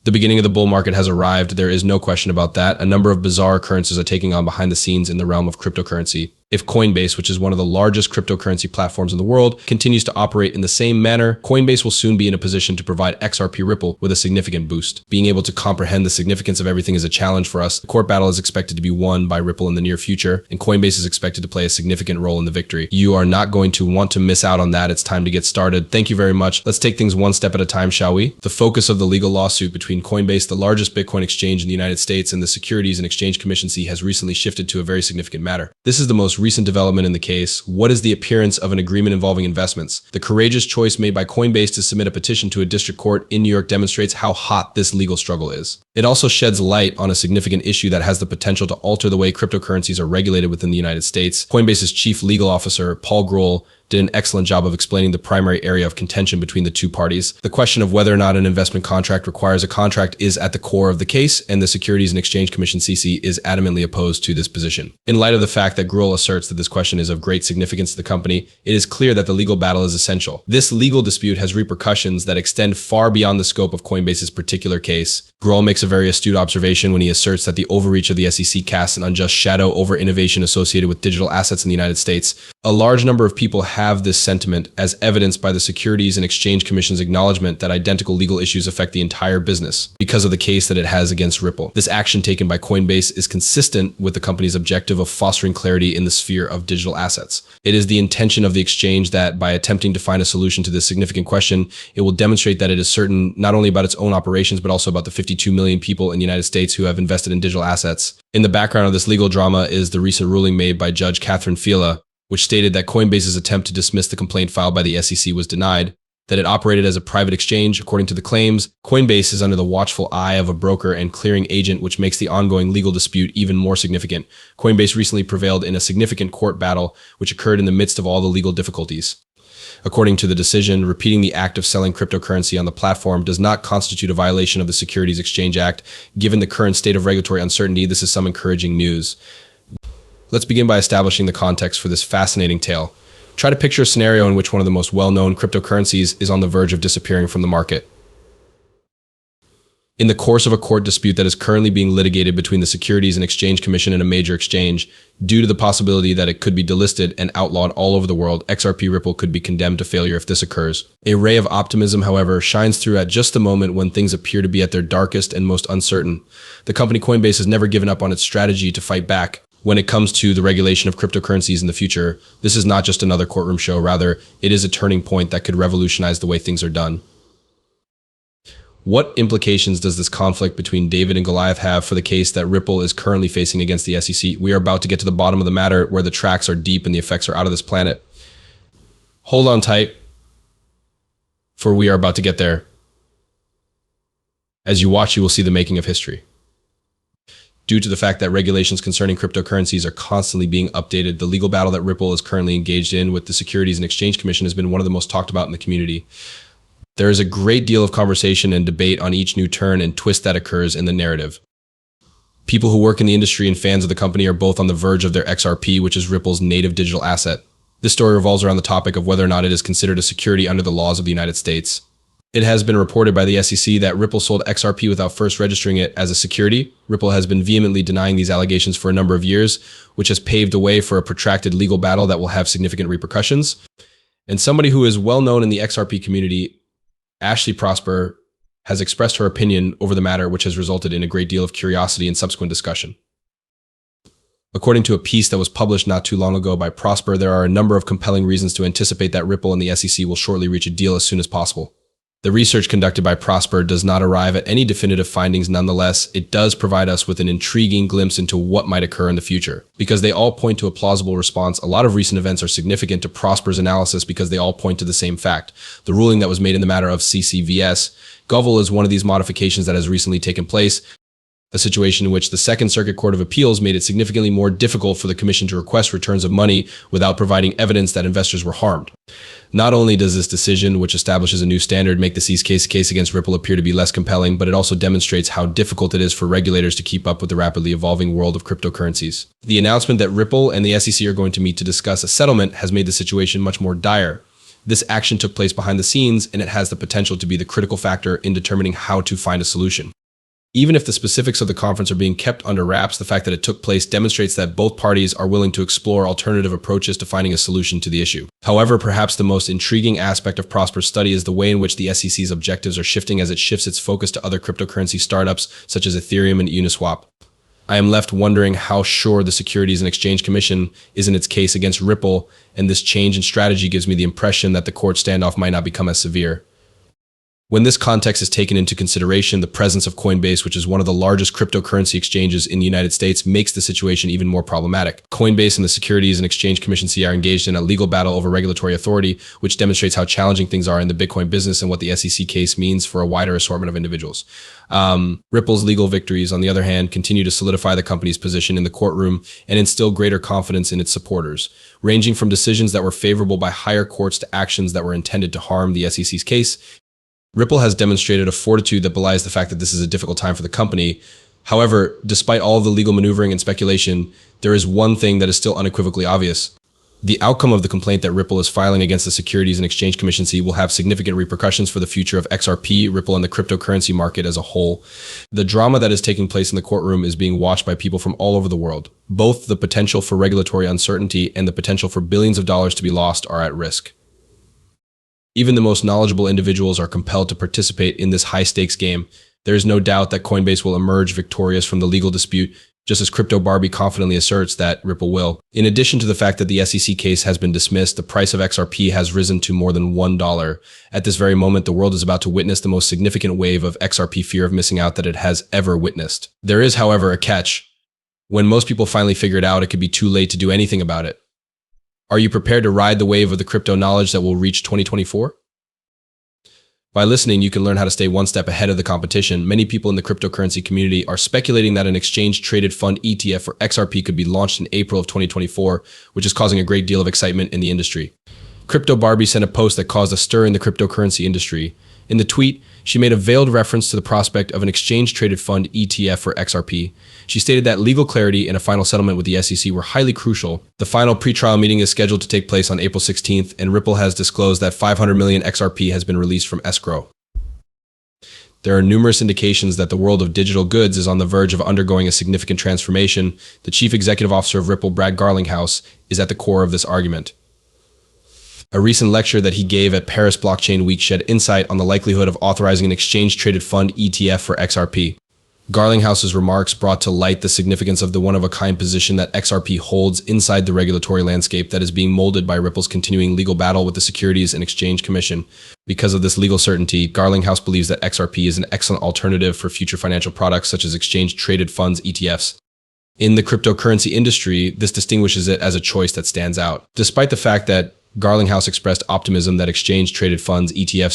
The beginning of the bull market has arrived. There is no question about that. A number of bizarre occurrences are taking on behind the scenes in the realm of cryptocurrency. If Coinbase, which is one of the largest cryptocurrency platforms in the world, continues to operate in the same manner, Coinbase will soon be in a position to provide XRP Ripple with a significant boost. Being able to comprehend the significance of everything is a challenge for us. The court battle is expected to be won by Ripple in the near future, and Coinbase is expected to play a significant role in the victory. You are not going to want to miss out on that. It's time to get started. Thank you very much. Let's take things one step at a time, shall we? The focus of the legal lawsuit between Coinbase, the largest Bitcoin exchange in the United States, and the Securities and Exchange Commission has recently shifted to a very significant matter. This is the most recent development in the case. What is the appearance of an agreement involving investments? The courageous choice made by Coinbase to submit a petition to a district court in New York demonstrates how hot this legal struggle is. It also sheds light on a significant issue that has the potential to alter the way cryptocurrencies are regulated within the United States. Coinbase's chief legal officer, Paul Grohl, did an excellent job of explaining the primary area of contention between the two parties. The question of whether or not an investment contract requires a contract is at the core of the case, and the Securities and Exchange Commission (SEC) is adamantly opposed to this position. In light of the fact that Grohl asserts that this question is of great significance to the company, it is clear that the legal battle is essential. This legal dispute has repercussions that extend far beyond the scope of Coinbase's particular case. Grohl makes a very astute observation when he asserts that the overreach of the SEC casts an unjust shadow over innovation associated with digital assets in the United States. A large number of people have this sentiment, as evidenced by the Securities and Exchange Commission's acknowledgement that identical legal issues affect the entire business because of the case that it has against Ripple. This action taken by Coinbase is consistent with the company's objective of fostering clarity in the sphere of digital assets. It is the intention of the exchange that, by attempting to find a solution to this significant question, it will demonstrate that it is certain not only about its own operations, but also about the 52 million people in the United States who have invested in digital assets. In the background of this legal drama is the recent ruling made by Judge Catherine Fila, which stated that Coinbase's attempt to dismiss the complaint filed by the SEC was denied, that it operated as a private exchange. According to the claims, Coinbase is under the watchful eye of a broker and clearing agent, which makes the ongoing legal dispute even more significant. Coinbase recently prevailed in a significant court battle, which occurred in the midst of all the legal difficulties. According to the decision, repeating the act of selling cryptocurrency on the platform does not constitute a violation of the Securities Exchange Act. Given the current state of regulatory uncertainty, this is some encouraging news. Let's begin by establishing the context for this fascinating tale. Try to picture a scenario in which one of the most well-known cryptocurrencies is on the verge of disappearing from the market. In the course of a court dispute that is currently being litigated between the Securities and Exchange Commission and a major exchange, due to the possibility that it could be delisted and outlawed all over the world, XRP Ripple could be condemned to failure if this occurs. A ray of optimism, however, shines through at just the moment when things appear to be at their darkest and most uncertain. The company Coinbase has never given up on its strategy to fight back. When it comes to the regulation of cryptocurrencies in the future, this is not just another courtroom show. Rather, it is a turning point that could revolutionize the way things are done. What implications does this conflict between David and Goliath have for the case that Ripple is currently facing against the SEC? We are about to get to the bottom of the matter, where the tracks are deep and the effects are out of this planet. Hold on tight, for we are about to get there. As you watch, you will see the making of history. Due to the fact that regulations concerning cryptocurrencies are constantly being updated, the legal battle that Ripple is currently engaged in with the Securities and Exchange Commission has been one of the most talked about in the community. There is a great deal of conversation and debate on each new turn and twist that occurs in the narrative. People who work in the industry and fans of the company are both on the verge of their XRP, which is Ripple's native digital asset. This story revolves around the topic of whether or not it is considered a security under the laws of the United States. It has been reported by the SEC that Ripple sold XRP without first registering it as a security. Ripple has been vehemently denying these allegations for a number of years, which has paved the way for a protracted legal battle that will have significant repercussions. And somebody who is well known in the XRP community, Ashley Prosper, has expressed her opinion over the matter, which has resulted in a great deal of curiosity and subsequent discussion. According to a piece that was published not too long ago by Prosper, there are a number of compelling reasons to anticipate that Ripple and the SEC will shortly reach a deal as soon as possible. The research conducted by Prosper does not arrive at any definitive findings. Nonetheless, it does provide us with an intriguing glimpse into what might occur in the future. Because they all point to a plausible response, a lot of recent events are significant to Prosper's analysis because they all point to the same fact. The ruling that was made in the matter of CCVS. Govil is one of these modifications that has recently taken place. A situation in which the Second Circuit Court of Appeals made it significantly more difficult for the Commission to request returns of money without providing evidence that investors were harmed. Not only does this decision, which establishes a new standard, make the case against Ripple appear to be less compelling, but it also demonstrates how difficult it is for regulators to keep up with the rapidly evolving world of cryptocurrencies. The announcement that Ripple and the SEC are going to meet to discuss a settlement has made the situation much more dire. This action took place behind the scenes, and it has the potential to be the critical factor in determining how to find a solution. Even if the specifics of the conference are being kept under wraps, the fact that it took place demonstrates that both parties are willing to explore alternative approaches to finding a solution to the issue. However, perhaps the most intriguing aspect of Prosper's study is the way in which the SEC's objectives are shifting as it shifts its focus to other cryptocurrency startups such as Ethereum and Uniswap. I am left wondering how sure the Securities and Exchange Commission is in its case against Ripple, and this change in strategy gives me the impression that the court standoff might not become as severe. When this context is taken into consideration, the presence of Coinbase, which is one of the largest cryptocurrency exchanges in the United States, makes the situation even more problematic. Coinbase and the Securities and Exchange Commission are engaged in a legal battle over regulatory authority, which demonstrates how challenging things are in the Bitcoin business and what the SEC case means for a wider assortment of individuals. Ripple's legal victories, on the other hand, continue to solidify the company's position in the courtroom and instill greater confidence in its supporters, ranging from decisions that were favorable by higher courts to actions that were intended to harm the SEC's case. Ripple has demonstrated a fortitude that belies the fact that this is a difficult time for the company. However, despite all of the legal maneuvering and speculation, there is one thing that is still unequivocally obvious. The outcome of the complaint that Ripple is filing against the Securities and Exchange Commission will have significant repercussions for the future of XRP, Ripple, and the cryptocurrency market as a whole. The drama that is taking place in the courtroom is being watched by people from all over the world. Both the potential for regulatory uncertainty and the potential for billions of dollars to be lost are at risk. Even the most knowledgeable individuals are compelled to participate in this high-stakes game. There is no doubt that Coinbase will emerge victorious from the legal dispute, just as Crypto Barbie confidently asserts that Ripple will. In addition to the fact that the SEC case has been dismissed, the price of XRP has risen to more than $1. At this very moment, the world is about to witness the most significant wave of XRP fear of missing out that it has ever witnessed. There is, however, a catch. When most people finally figure it out, it could be too late to do anything about it. Are you prepared to ride the wave of the crypto knowledge that will reach 2024? By listening, you can learn how to stay one step ahead of the competition. Many people in the cryptocurrency community are speculating that an exchange-traded fund ETF for XRP could be launched in April of 2024, which is causing a great deal of excitement in the industry. Crypto Barbie sent a post that caused a stir in the cryptocurrency industry. In the tweet, she made a veiled reference to the prospect of an exchange-traded fund ETF for XRP. She stated that legal clarity and a final settlement with the SEC were highly crucial. The final pretrial meeting is scheduled to take place on April 16th, and Ripple has disclosed that 500 million XRP has been released from escrow. There are numerous indications that the world of digital goods is on the verge of undergoing a significant transformation. The chief executive officer of Ripple, Brad Garlinghouse, is at the core of this argument. A recent lecture that he gave at Paris Blockchain Week shed insight on the likelihood of authorizing an exchange-traded fund ETF for XRP. Garlinghouse's remarks brought to light the significance of the one-of-a-kind position that XRP holds inside the regulatory landscape that is being molded by Ripple's continuing legal battle with the Securities and Exchange Commission. Because of this legal certainty, Garlinghouse believes that XRP is an excellent alternative for future financial products such as exchange-traded funds ETFs. In the cryptocurrency industry, this distinguishes it as a choice that stands out. Despite the fact that Garlinghouse expressed optimism that exchange-traded funds ETFs